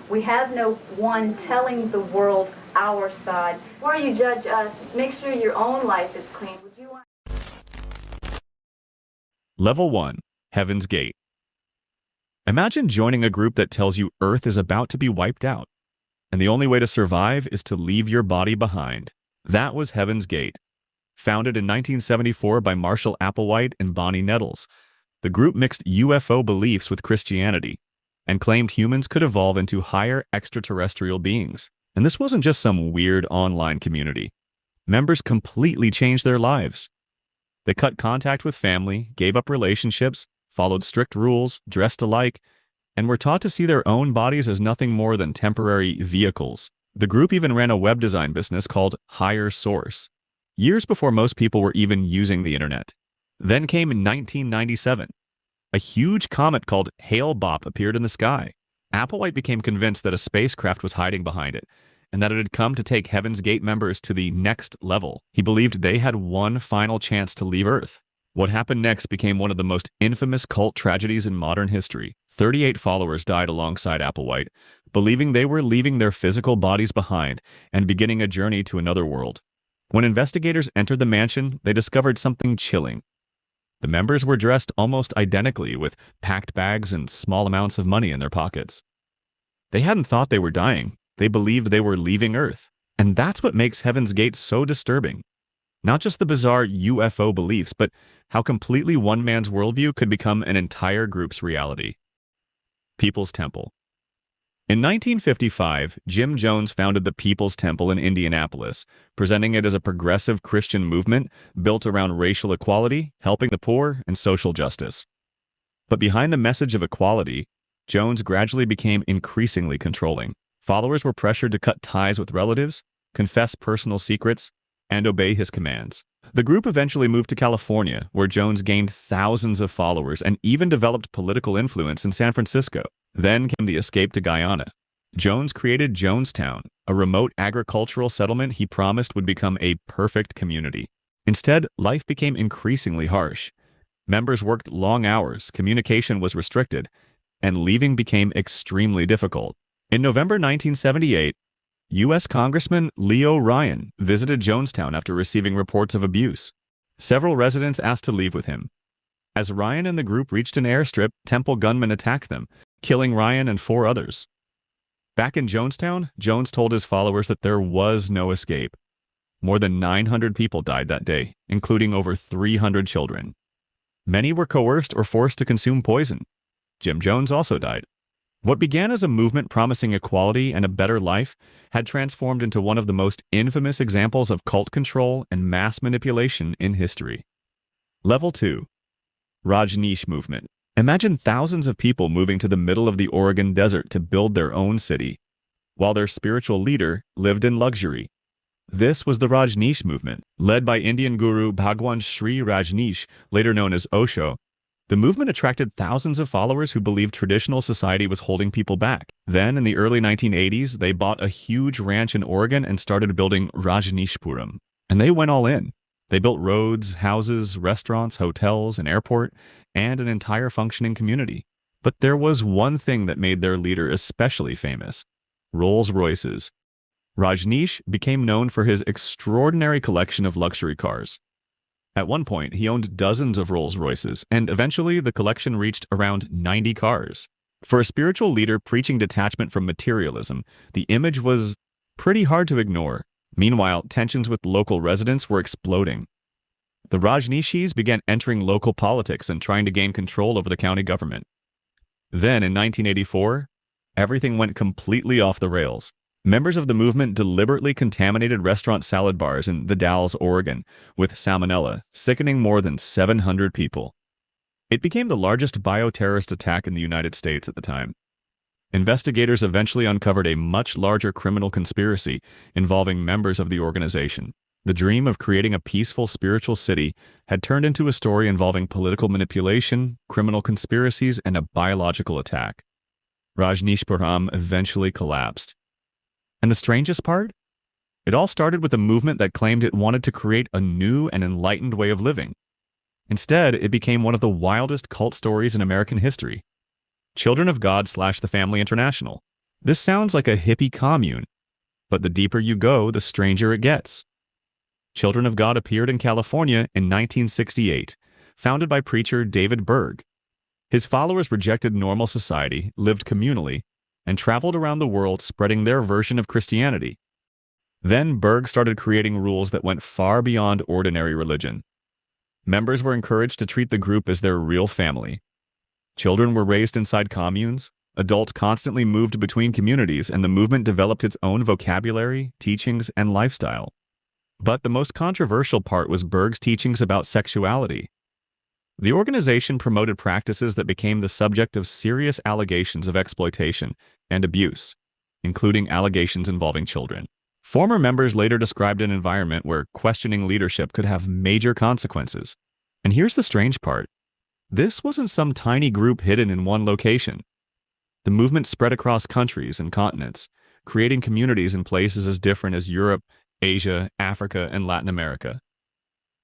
We have no one telling the world our side. Before you judge us, make sure your own life is clean. Would you want... Level 1. Heaven's Gate. Imagine joining a group that tells you Earth is about to be wiped out, and the only way to survive is to leave your body behind. That was Heaven's Gate. Founded in 1974 by Marshall Applewhite and Bonnie Nettles, the group mixed UFO beliefs with Christianity and claimed humans could evolve into higher extraterrestrial beings. And this wasn't just some weird online community. Members completely changed their lives. They cut contact with family, gave up relationships, followed strict rules, dressed alike, and were taught to see their own bodies as nothing more than temporary vehicles. The group even ran a web design business called Higher Source, years before most people were even using the internet. Then came 1997. A huge comet called Hale-Bopp appeared in the sky. Applewhite became convinced that a spacecraft was hiding behind it, and that it had come to take Heaven's Gate members to the next level. He believed they had one final chance to leave Earth. What happened next became one of the most infamous cult tragedies in modern history. 38 followers died alongside Applewhite, believing they were leaving their physical bodies behind and beginning a journey to another world. When investigators entered the mansion, they discovered something chilling. The members were dressed almost identically, with packed bags and small amounts of money in their pockets. They hadn't thought they were dying. They believed they were leaving Earth. And that's what makes Heaven's Gate so disturbing. Not just the bizarre UFO beliefs, but how completely one man's worldview could become an entire group's reality. People's Temple. In 1955, Jim Jones founded the People's Temple in Indianapolis, presenting it as a progressive Christian movement built around racial equality, helping the poor, and social justice. But behind the message of equality, Jones gradually became increasingly controlling. Followers were pressured to cut ties with relatives, confess personal secrets, and obey his commands. The group eventually moved to California, where Jones gained thousands of followers and even developed political influence in San Francisco. Then came the escape to Guyana. Jones created Jonestown, a remote agricultural settlement he promised would become a perfect community. Instead, life became increasingly harsh. Members worked long hours, communication was restricted, and leaving became extremely difficult. In November 1978, U.S. Congressman Leo Ryan visited Jonestown after receiving reports of abuse. Several residents asked to leave with him. As Ryan and the group reached an airstrip, temple gunmen attacked them, killing Ryan and 4 others. Back in Jonestown, Jones told his followers that there was no escape. More than 900 people died that day, including over 300 children. Many were coerced or forced to consume poison. Jim Jones also died. What began as a movement promising equality and a better life had transformed into one of the most infamous examples of cult control and mass manipulation in history. Level 2. Rajneesh Movement. Imagine thousands of people moving to the middle of the Oregon desert to build their own city, while their spiritual leader lived in luxury. This was the Rajneesh Movement. Led by Indian guru Bhagwan Sri Rajneesh, later known as Osho, the movement attracted thousands of followers who believed traditional society was holding people back. Then, in the early 1980s, they bought a huge ranch in Oregon and started building Rajneeshpuram. And they went all in. They built roads, houses, restaurants, hotels, an airport, and an entire functioning community. But there was one thing that made their leader especially famous: Rolls Royces. Rajneesh became known for his extraordinary collection of luxury cars. At one point, he owned dozens of Rolls Royces, and eventually the collection reached around 90 cars. For a spiritual leader preaching detachment from materialism, the image was pretty hard to ignore. Meanwhile, tensions with local residents were exploding. The Rajneeshis began entering local politics and trying to gain control over the county government. Then, in 1984, everything went completely off the rails. Members of the movement deliberately contaminated restaurant salad bars in The Dalles, Oregon, with salmonella, sickening more than 700 people. It became the largest bioterrorist attack in the United States at the time. Investigators eventually uncovered a much larger criminal conspiracy involving members of the organization. The dream of creating a peaceful spiritual city had turned into a story involving political manipulation, criminal conspiracies, and a biological attack. Rajneeshpuram eventually collapsed. And the strangest part? It all started with a movement that claimed it wanted to create a new and enlightened way of living. Instead, it became one of the wildest cult stories in American history. Children of God / the Family International. This sounds like a hippie commune, but the deeper you go, the stranger it gets. Children of God appeared in California in 1968, founded by preacher David Berg. His followers rejected normal society, lived communally, and traveled around the world spreading their version of Christianity. Then Berg started creating rules that went far beyond ordinary religion. Members were encouraged to treat the group as their real family. Children were raised inside communes, adults constantly moved between communities, and the movement developed its own vocabulary, teachings, and lifestyle. But the most controversial part was Berg's teachings about sexuality. The organization promoted practices that became the subject of serious allegations of exploitation and abuse, including allegations involving children. Former members later described an environment where questioning leadership could have major consequences. And here's the strange part. This wasn't some tiny group hidden in one location. The movement spread across countries and continents, creating communities in places as different as Europe, Asia, Africa, and Latin America.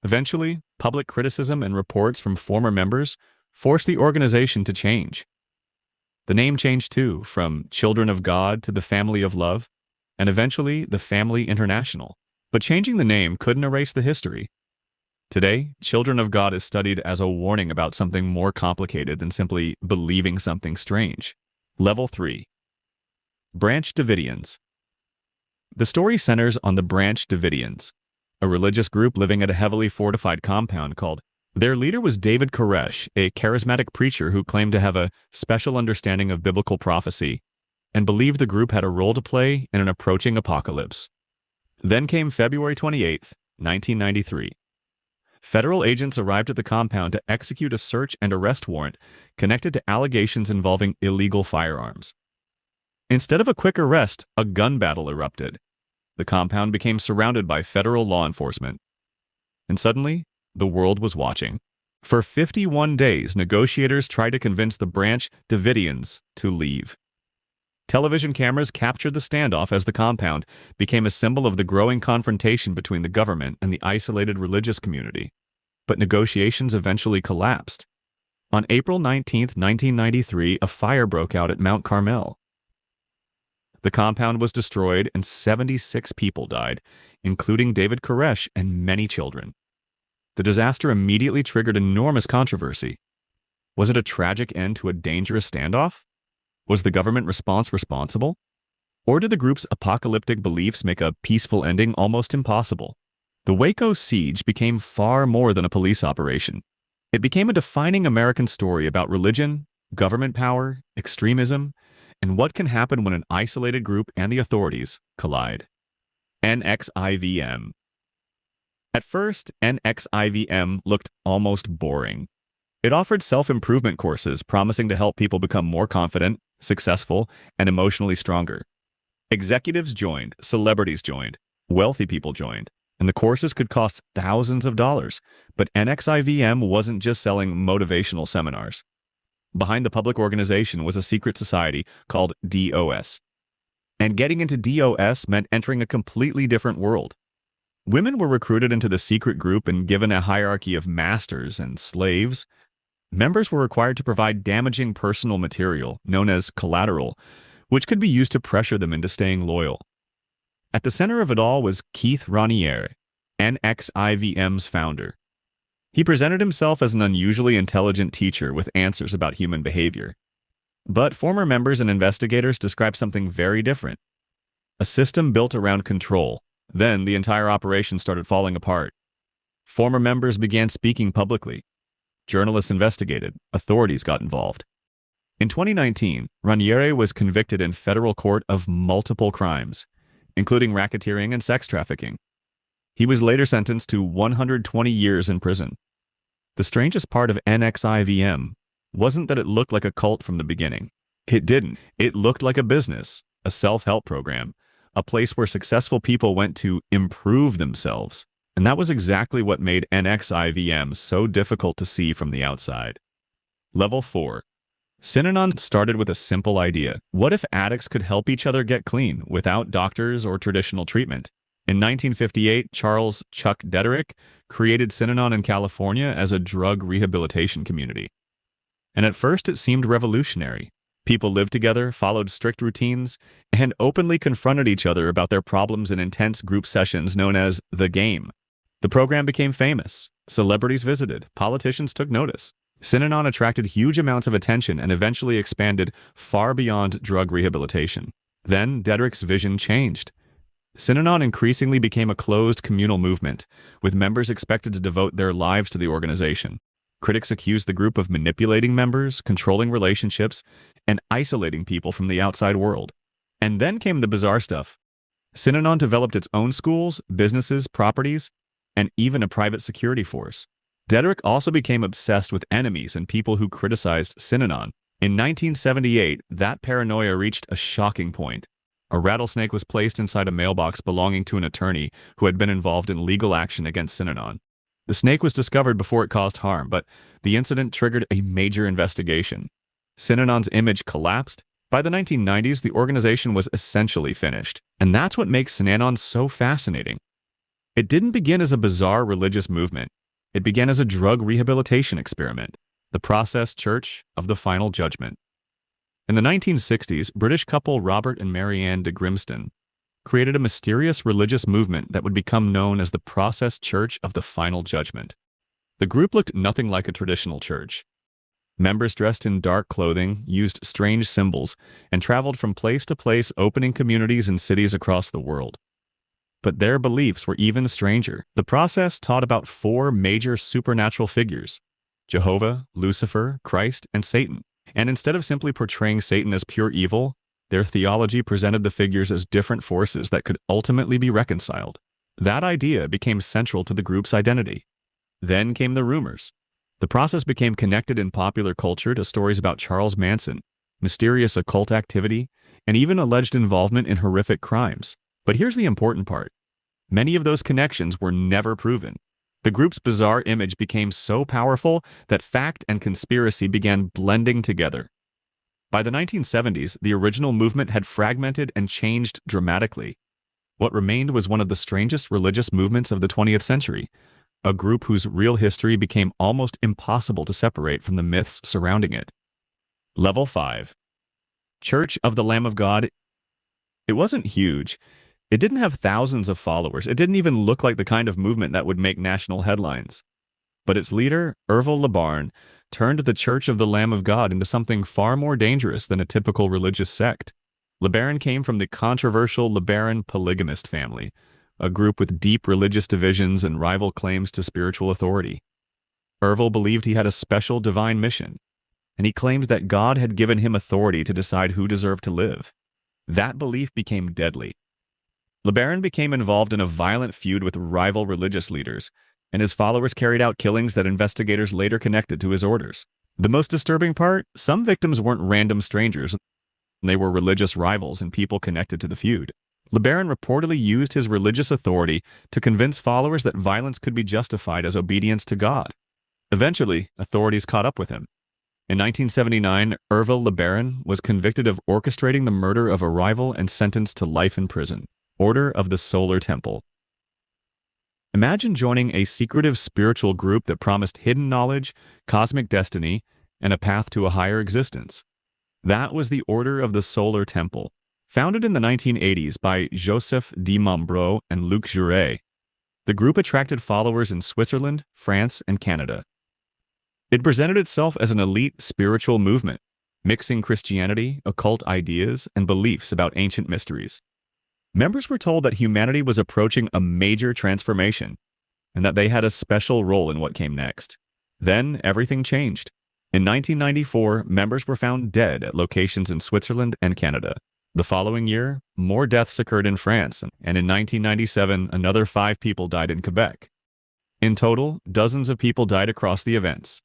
Eventually, public criticism and reports from former members forced the organization to change. The name changed too, from Children of God to the Family of Love, and eventually the Family International. But changing the name couldn't erase the history. Today, Children of God is studied as a warning about something more complicated than simply believing something strange. Level 3. Branch Davidians. The story centers on the Branch Davidians, a religious group living at a heavily fortified compound called. Their leader was David Koresh, a charismatic preacher who claimed to have a special understanding of biblical prophecy and believed the group had a role to play in an approaching apocalypse. Then came February 28, 1993. Federal agents arrived at the compound to execute a search and arrest warrant connected to allegations involving illegal firearms. Instead of a quick arrest, a gun battle erupted. The compound became surrounded by federal law enforcement. And suddenly, the world was watching. For 51 days, negotiators tried to convince the Branch Davidians to leave. Television cameras captured the standoff as the compound became a symbol of the growing confrontation between the government and the isolated religious community. But negotiations eventually collapsed. On April 19, 1993, a fire broke out at Mount Carmel. The compound was destroyed and 76 people died, including David Koresh and many children. The disaster immediately triggered enormous controversy. Was it a tragic end to a dangerous standoff? Was the government response responsible? Or did the group's apocalyptic beliefs make a peaceful ending almost impossible? The Waco siege became far more than a police operation. It became a defining American story about religion, government power, extremism, and what can happen when an isolated group and the authorities collide. NXIVM. At first, NXIVM looked almost boring. It offered self-improvement courses promising to help people become more confident, successful, and emotionally stronger. Executives joined, celebrities joined, wealthy people joined, and the courses could cost thousands of dollars. But NXIVM wasn't just selling motivational seminars. Behind the public organization was a secret society called DOS. And getting into DOS meant entering a completely different world. Women were recruited into the secret group and given a hierarchy of masters and slaves. Members were required to provide damaging personal material, known as collateral, which could be used to pressure them into staying loyal. At the center of it all was Keith Raniere, NXIVM's founder. He presented himself as an unusually intelligent teacher with answers about human behavior. But former members and investigators described something very different. A system built around control. Then the entire operation started falling apart. Former members began speaking publicly. Journalists investigated. Authorities got involved. In 2019, Raniere was convicted in federal court of multiple crimes, including racketeering and sex trafficking. He was later sentenced to 120 years in prison. The strangest part of NXIVM wasn't that it looked like a cult from the beginning. It didn't. It looked like a business, a self-help program, a place where successful people went to improve themselves. And that was exactly what made NXIVM so difficult to see from the outside. Level 4. Synanon started with a simple idea. What if addicts could help each other get clean without doctors or traditional treatment? In 1958, Charles Chuck Dederick created Synanon in California as a drug rehabilitation community. And at first it seemed revolutionary. People lived together, followed strict routines, and openly confronted each other about their problems in intense group sessions known as the game. The program became famous. Celebrities visited. Politicians took notice. Synanon attracted huge amounts of attention and eventually expanded far beyond drug rehabilitation. Then, Dedrick's vision changed. Synanon increasingly became a closed communal movement, with members expected to devote their lives to the organization. Critics accused the group of manipulating members, controlling relationships, and isolating people from the outside world. And then came the bizarre stuff. Synanon developed its own schools, businesses, properties, and even a private security force. Dedrick also became obsessed with enemies and people who criticized Synanon. In 1978, that paranoia reached a shocking point. A rattlesnake was placed inside a mailbox belonging to an attorney who had been involved in legal action against Synanon. The snake was discovered before it caused harm, but the incident triggered a major investigation. Synanon's image collapsed. By the 1990s, the organization was essentially finished. And that's what makes Synanon so fascinating. It didn't begin as a bizarre religious movement. It began as a drug rehabilitation experiment, the Process Church of the Final Judgment. In the 1960s, British couple Robert and Marianne de Grimston created a mysterious religious movement that would become known as the Process Church of the Final Judgment. The group looked nothing like a traditional church. Members dressed in dark clothing, used strange symbols, and traveled from place to place, opening communities in cities across the world. But their beliefs were even stranger. The Process taught about 4 major supernatural figures: Jehovah, Lucifer, Christ, and Satan. And instead of simply portraying Satan as pure evil, their theology presented the figures as different forces that could ultimately be reconciled. That idea became central to the group's identity. Then came the rumors. The Process became connected in popular culture to stories about Charles Manson, mysterious occult activity, and even alleged involvement in horrific crimes. But here's the important part. Many of those connections were never proven. The group's bizarre image became so powerful that fact and conspiracy began blending together. By the 1970s, the original movement had fragmented and changed dramatically. What remained was one of the strangest religious movements of the 20th century, a group whose real history became almost impossible to separate from the myths surrounding it. Level 5. Church of the Lamb of God. It wasn't huge. It didn't have thousands of followers. It didn't even look like the kind of movement that would make national headlines. But its leader, Ervil Labarn, turned the Church of the Lamb of God into something far more dangerous than a typical religious sect. Labarn came from the controversial Labarn polygamist family, a group with deep religious divisions and rival claims to spiritual authority. Ervil believed he had a special divine mission, and he claimed that God had given him authority to decide who deserved to live. That belief became deadly. Labarn became involved in a violent feud with rival religious leaders, and his followers carried out killings that investigators later connected to his orders. The most disturbing part, some victims weren't random strangers. They were religious rivals and people connected to the feud. Labarn reportedly used his religious authority to convince followers that violence could be justified as obedience to God. Eventually, authorities caught up with him. In 1979, Ervil Labarn was convicted of orchestrating the murder of a rival and sentenced to life in prison. Order of the Solar Temple. Imagine joining a secretive spiritual group that promised hidden knowledge, cosmic destiny, and a path to a higher existence. That was the Order of the Solar Temple, founded in the 1980s by Joseph de Montbreau and Luc Jouret. The group attracted followers in Switzerland, France, and Canada. It presented itself as an elite spiritual movement, mixing Christianity, occult ideas, and beliefs about ancient mysteries. Members were told that humanity was approaching a major transformation, and that they had a special role in what came next. Then, everything changed. In 1994, members were found dead at locations in Switzerland and Canada. The following year, more deaths occurred in France, and in 1997, another 5 people died in Quebec. In total, dozens of people died across the events.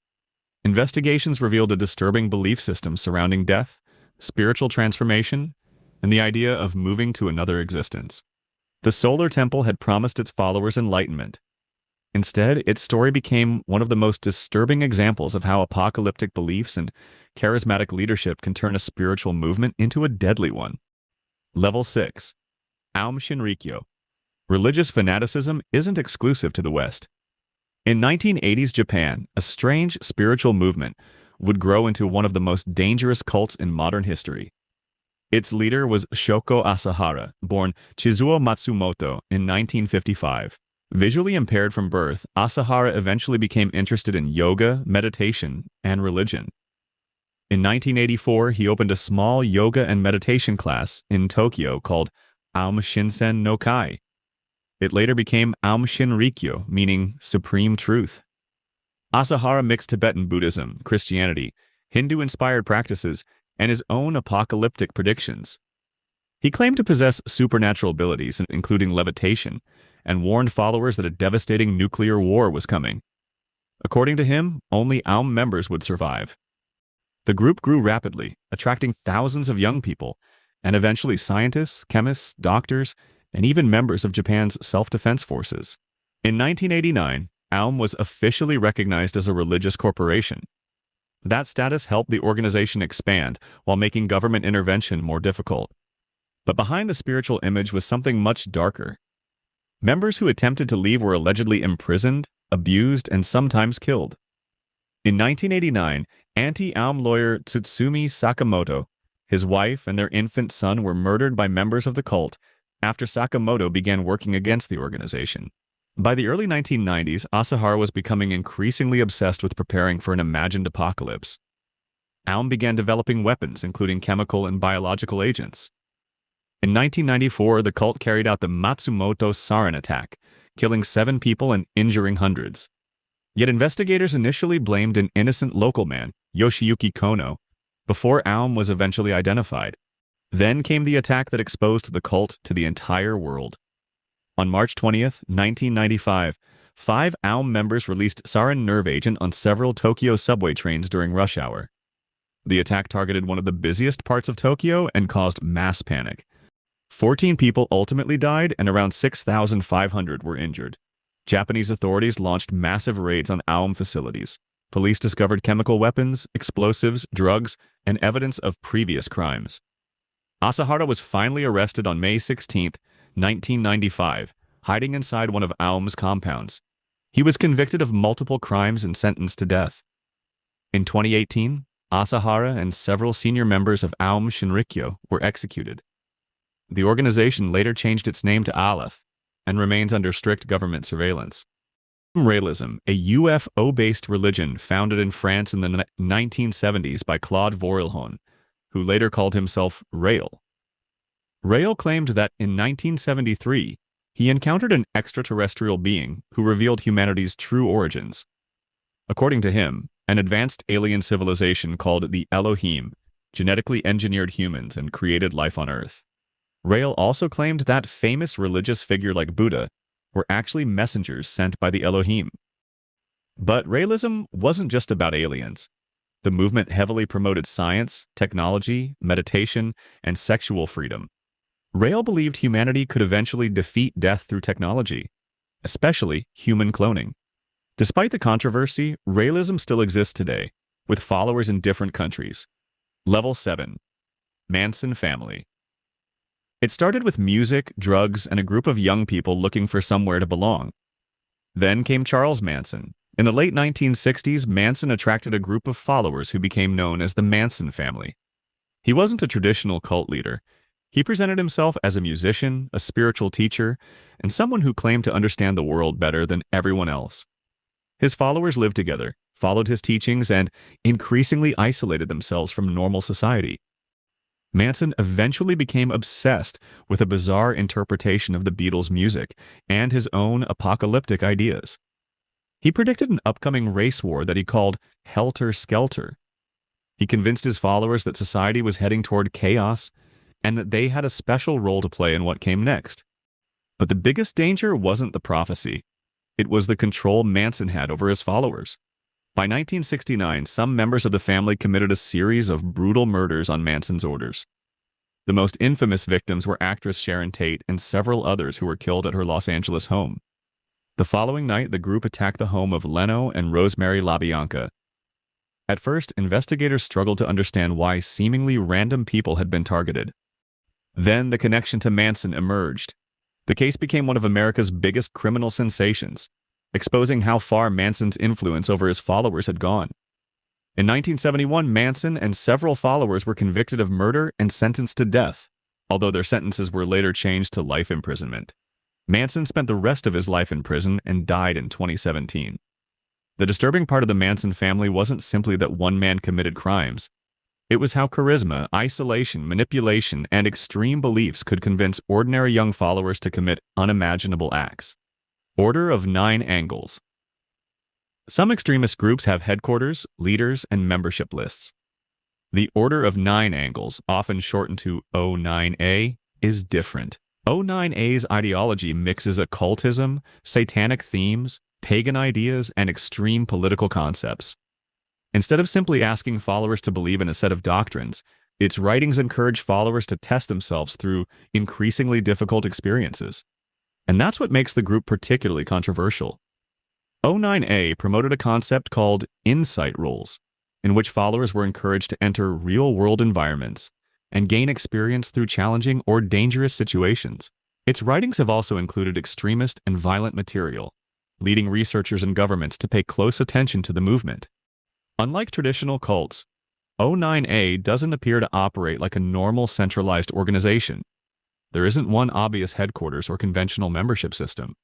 Investigations revealed a disturbing belief system surrounding death, spiritual transformation, and the idea of moving to another existence. The Solar Temple had promised its followers enlightenment. Instead, its story became one of the most disturbing examples of how apocalyptic beliefs and charismatic leadership can turn a spiritual movement into a deadly one. Level 6. Aum Shinrikyo. Religious fanaticism isn't exclusive to the West. In 1980s Japan, a strange spiritual movement would grow into one of the most dangerous cults in modern history. Its leader was Shoko Asahara, born Chizuo Matsumoto in 1955. Visually impaired from birth, Asahara eventually became interested in yoga, meditation, and religion. In 1984, he opened a small yoga and meditation class in Tokyo called Aum Shinsen no Kai. It later became Aum Shinrikyo, meaning Supreme Truth. Asahara mixed Tibetan Buddhism, Christianity, Hindu-inspired practices, and his own apocalyptic predictions. He claimed to possess supernatural abilities, including levitation, and warned followers that a devastating nuclear war was coming. According to him, only Aum members would survive. The group grew rapidly, attracting thousands of young people, and eventually scientists, chemists, doctors, and even members of Japan's self-defense forces. In 1989, Aum was officially recognized as a religious corporation. That status helped the organization expand while making government intervention more difficult. But behind the spiritual image was something much darker. Members who attempted to leave were allegedly imprisoned, abused, and sometimes killed. In 1989, anti-Aum lawyer Tsutsumi Sakamoto, his wife, and their infant son were murdered by members of the cult after Sakamoto began working against the organization. By the early 1990s, Asahara was becoming increasingly obsessed with preparing for an imagined apocalypse. Aum began developing weapons, including chemical and biological agents. In 1994, the cult carried out the Matsumoto sarin attack, killing 7 people and injuring hundreds. Yet investigators initially blamed an innocent local man, Yoshiyuki Kono, before Aum was eventually identified. Then came the attack that exposed the cult to the entire world. On March 20th, 1995, 5 Aum members released sarin nerve agent on several Tokyo subway trains during rush hour. The attack targeted one of the busiest parts of Tokyo and caused mass panic. 14 people ultimately died and around 6,500 were injured. Japanese authorities launched massive raids on Aum facilities. Police discovered chemical weapons, explosives, drugs, and evidence of previous crimes. Asahara was finally arrested on May 16, 1995, hiding inside one of Aum's compounds. He was convicted of multiple crimes and sentenced to death. In 2018, Asahara and several senior members of Aum Shinrikyo were executed. The organization later changed its name to Aleph and remains under strict government surveillance. Raelism, a UFO-based religion founded in France in the 1970s by Claude Vorilhon, who later called himself Rael. Rael claimed that in 1973, he encountered an extraterrestrial being who revealed humanity's true origins. According to him, an advanced alien civilization called the Elohim genetically engineered humans and created life on Earth. Rael also claimed that famous religious figure like Buddha were actually messengers sent by the Elohim. But Raelism wasn't just about aliens. The movement heavily promoted science, technology, meditation, and sexual freedom. Rael believed humanity could eventually defeat death through technology, especially human cloning. Despite the controversy, Raelism still exists today, with followers in different countries. Level 7. Manson Family. It started with music, drugs, and a group of young people looking for somewhere to belong. Then came Charles Manson. In the late 1960s, Manson attracted a group of followers who became known as the Manson family. He wasn't a traditional cult leader. He presented himself as a musician, a spiritual teacher, and someone who claimed to understand the world better than everyone else. His followers lived together, followed his teachings, and increasingly isolated themselves from normal society. Manson eventually became obsessed with a bizarre interpretation of the Beatles' music and his own apocalyptic ideas. He predicted an upcoming race war that he called Helter Skelter. He convinced his followers that society was heading toward chaos and that they had a special role to play in what came next. But the biggest danger wasn't the prophecy. It was the control Manson had over his followers. By 1969, some members of the family committed a series of brutal murders on Manson's orders. The most infamous victims were actress Sharon Tate and several others who were killed at her Los Angeles home. The following night, the group attacked the home of Leno and Rosemary LaBianca. At first, investigators struggled to understand why seemingly random people had been targeted. Then the connection to Manson emerged. The case became one of America's biggest criminal sensations, exposing how far Manson's influence over his followers had gone. In 1971, Manson and several followers were convicted of murder and sentenced to death, although their sentences were later changed to life imprisonment. Manson spent the rest of his life in prison and died in 2017. The disturbing part of the Manson family wasn't simply that one man committed crimes. It was how charisma, isolation, manipulation, and extreme beliefs could convince ordinary young followers to commit unimaginable acts. Order of 9 Angles. Some extremist groups have headquarters, leaders, and membership lists. The Order of 9 Angles, often shortened to O9A, is different. O9A's ideology mixes occultism, satanic themes, pagan ideas, and extreme political concepts. Instead of simply asking followers to believe in a set of doctrines, its writings encourage followers to test themselves through increasingly difficult experiences. And that's what makes the group particularly controversial. O9A promoted a concept called insight roles, in which followers were encouraged to enter real-world environments and gain experience through challenging or dangerous situations. Its writings have also included extremist and violent material, leading researchers and governments to pay close attention to the movement. Unlike traditional cults, O9A doesn't appear to operate like a normal centralized organization. There isn't one obvious headquarters or conventional membership system.